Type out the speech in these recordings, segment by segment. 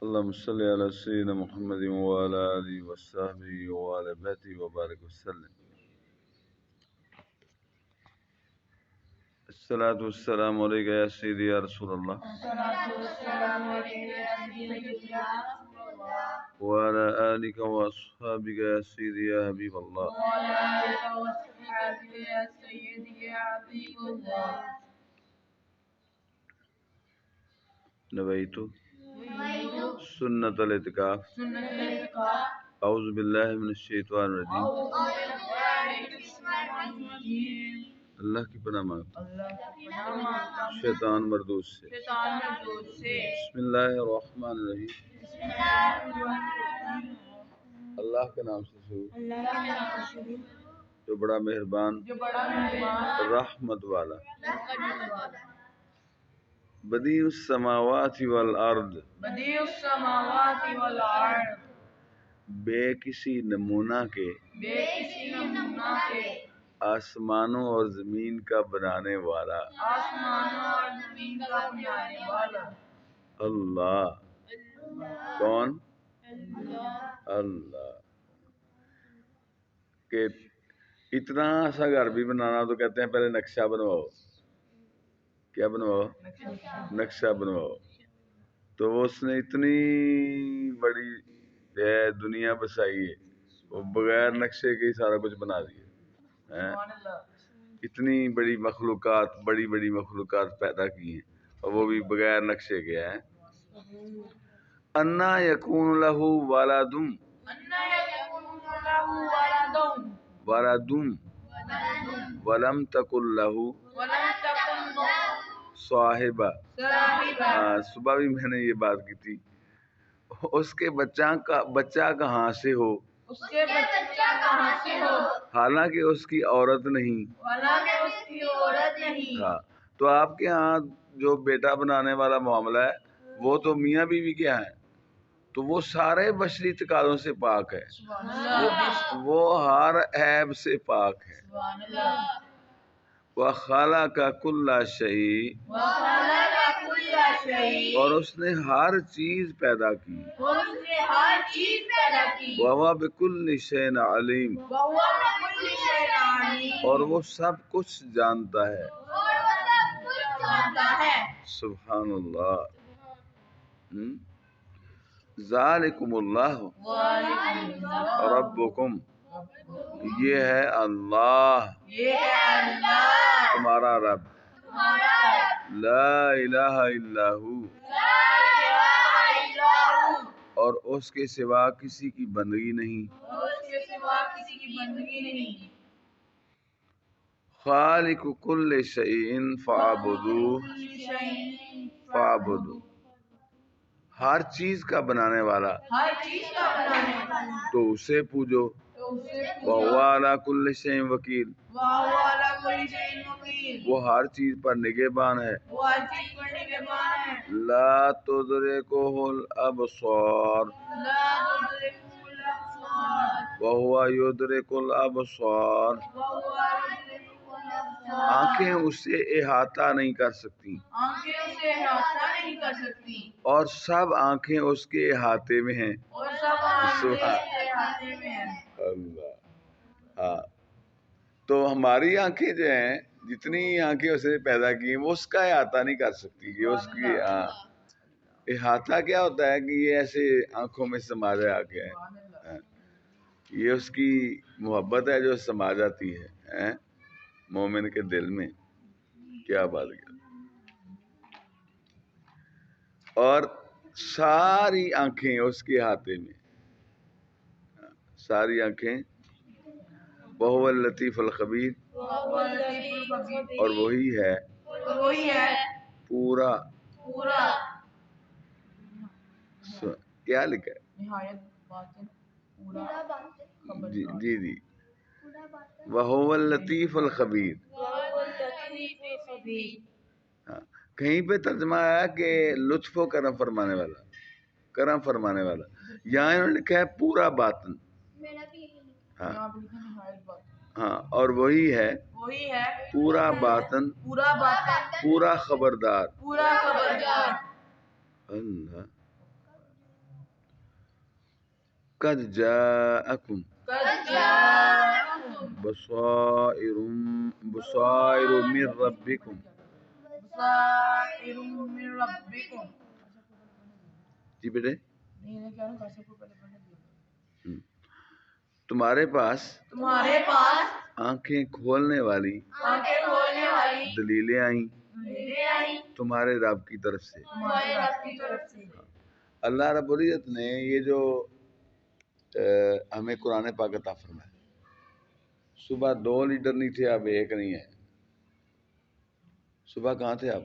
اللهم صل على سيدنا محمد وعلى آله وصحبه وعلى بيته وبارك وسلم. الصلاة والسلام عليك يا سيدي يا رسول الله وعلى آلك وأصحابك يا سيدي يا حبيب الله. نويت سنة الاعتكاف. أعوذ بالله من الشیطان الرجیم. اللہ کی پناہ مانگتا ہوں شیطان مردود سے. بسم اللہ الرحمن الرحیم. اللہ کے نام سے شروع جو بڑا مہربان رحمت والا. بدیع السماوات والارض. بے کسی نمونہ کے آسمانوں اور زمین کا بنانے والا. اللہ. کون؟ اللہ. کہ اتنا سا گھر بھی بنانا تو کہتے ہیں پہلے نقشہ بنواؤ. کیا بنواؤ؟ نقشہ بنواؤ. تو اس نے اتنی بڑی دنیا بسائی ہے وہ بغیر نقشے کے ہی سارا کچھ بنا دیا. اتنی بڑی مخلوقات پیدا کی ہیں اور وہ بھی بغیر نقشے کے ہیں. انا یکون لہ ولدم ولم تکن لہ صاحبہ. صبح بھی میں نے یہ بات کی تھی. اس کے بچہ کہاں سے ہو حالانکہ اس کی عورت نہیں. ہاں تو آپ کے ہاں جو بیٹا بنانے والا معاملہ ہے وہ تو میاں بیوی کے ہیں تو وہ سارے بشری تقاضوں سے پاک ہے. وہ ہر عیب سے پاک ہے. وَخَلَقَ كُلَّ شَيْءٍ. اور اس نے ہر چیز پیدا کی. وَهُوَ بِكُلِّ شَيْءٍ عَلِيمٌ. اور وہ سب کچھ جانتا ہے. سبحان اللہ. ذالکم اللہ ربکم. یہ ہے اللہ تمہارا رب. لا الہ الا ہو. اور اس کے سوا کسی کی بندگی نہیں. خالق کل شیء فاعبدوہ. ہر چیز کا بنانے والا تو اسے پوجو. وَهُوَ عَلَى كُلِّ شَيْءٍ وَكِيلٌ. وہ ہر چیز پر نگہبان ہے. لا تدرکہ الابصار. وَهُوَ يُدرِكُ الابصار. آنکھیں اسے احاطہ نہیں کر سکتی اور سب آنکھیں اس کے احاطے میں ہیں. اللہ. ہاں تو ہماری آنکھیں جو ہیں جتنی آنکھیں اسے پیدا کی ہیں وہ اس کا احاطہ نہیں کر سکتی. یہ اس کی احاطہ کیا ہوتا ہے کہ یہ ایسے آنکھوں میں سما جائے آ کے. یہ اس کی محبت ہے جو سما جاتی ہے مومن کے دل میں. کیا بات ہے. اور ساری آنکھیں اس کے احاطے میں. ساری آنکھیں. وَهُوَ اللطیف الخبیر. اور وہی ہے پورا. کیا لکھا ہے؟ جی وَهُوَ اللطیف الخبیر. کہیں پہ ترجمہ آیا کہ لطف و کرم فرمانے والا. یہاں انہوں نے لکھا ہے پورا باطن. ہاں اور وہی ہے پورا باطن پورا خبردار. اللہ قد جاءکم بصائر من ربکم جی بیٹے تمہارے پاس آنکھیں کھولنے والی دلیلیں آئیں تمہارے رب کی طرف سے. اللہ رب العزت نے یہ جو ہمیں قرآن پاک عطا فرمایا. صبح 2 لیڈر نہیں تھے، اب 1 نہیں ہے. صبح کہاں تھے آپ؟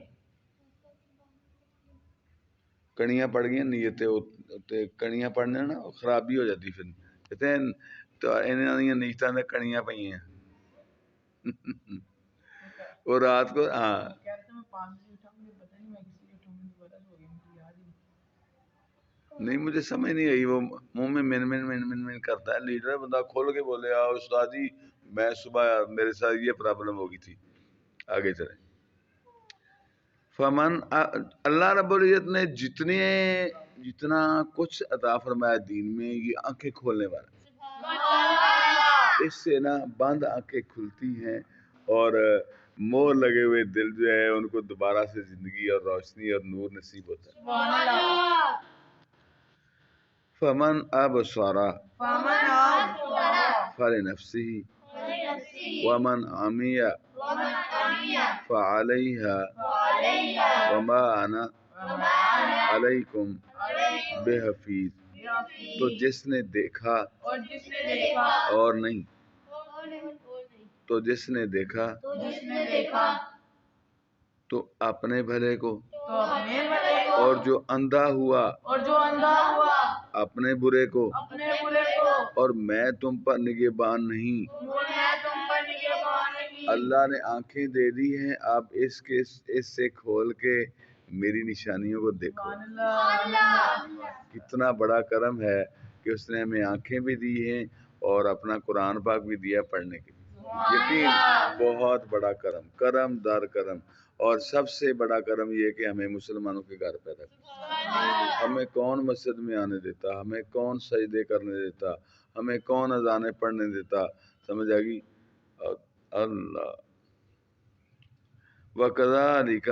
کڑیاں پڑ گئی نیتیں کڑیاں پڑھنے نا خرابی ہو جاتی. پھر کہتے ہیں تو انہوں نیتاں نے کڑیاں پئی ہیں. وہ رات کو ہاں نہیں مجھے سمجھ نہیں آئی. وہ منہ میں من کرتا ہے لیڈر. بندہ کھول کے بولے استاد جی میں صبح میرے ساتھ یہ پرابلم ہو گئی تھی. آگے چلیں. فمن اللہ رب العزت نے جتنا کچھ عطا فرمایا دین میں یہ آنکھیں کھولنے والا. اس سے نا بند آنکھیں کھلتی ہیں اور مور لگے ہوئے دل جو ہے ان کو دوبارہ سے زندگی اور روشنی اور نور نصیب ہوتا ہے. فمن ابصر فلنفسه ومن عمي فعليها وما انا علیکم بحفیظ. تو جس نے دیکھا اور نہیں تو جس نے دیکھا تو اپنے بھلے کو اور جو اندھا ہوا اپنے برے کو اور میں تم پر نگہبان نہیں. اللہ نے آنکھیں دے دی ہیں آپ اس سے کھول کے میری نشانیوں کو دیکھو. کتنا بڑا کرم ہے کہ اس نے ہمیں آنکھیں بھی دی ہیں اور اپنا قرآن پاک بھی دیا پڑھنے کے لیے. یقین بہت بڑا کرم در کرم. اور سب سے بڑا کرم یہ کہ ہمیں مسلمانوں کے گھر پیدا کر. ہمیں کون مسجد میں آنے دیتا؟ ہمیں کون سجدے کرنے دیتا؟ ہمیں کون اذانیں پڑھنے دیتا؟ سمجھ آ گئی؟ اللہ وَكَذَلِكَ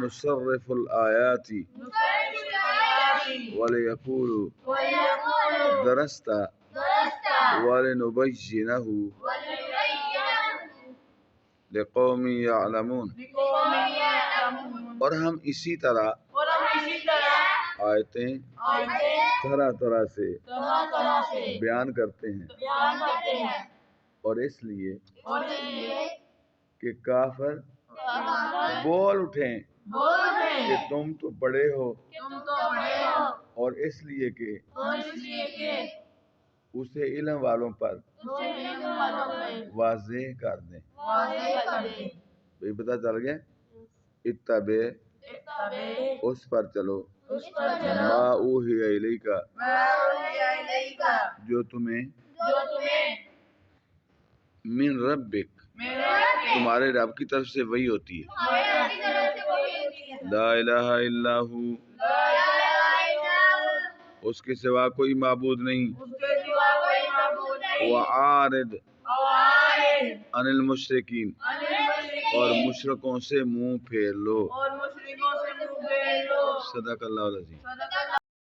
نُصَرِّفُ الْآيَاتِ وَلِيَقُولُوا دَرَسْتَ وَلِنُبَيِّنَهُ لِقَوْمٍ يَعْلَمُونَ. اور ہم اسی طرح آیتیں طرح طرح سے بیان کرتے ہیں اور اس لیے کہ کافر بول اٹھیں کہ تم تو بڑے ہو اور اس لیے کہ اسے علم والوں پر واضح کر دیں. بھئی پتہ چل گیا. اتبع اس پر چلو ما اوحی الیک جو تمہیں من ربک تمہارے رب کی طرف سے وحی ہوتی ہے. لا الہ الا ہو اس کے سوا کوئی معبود نہیں. وعارض عن المشرکین اور مشرکوں سے منہ پھیر لو. صدق اللہ العظیم.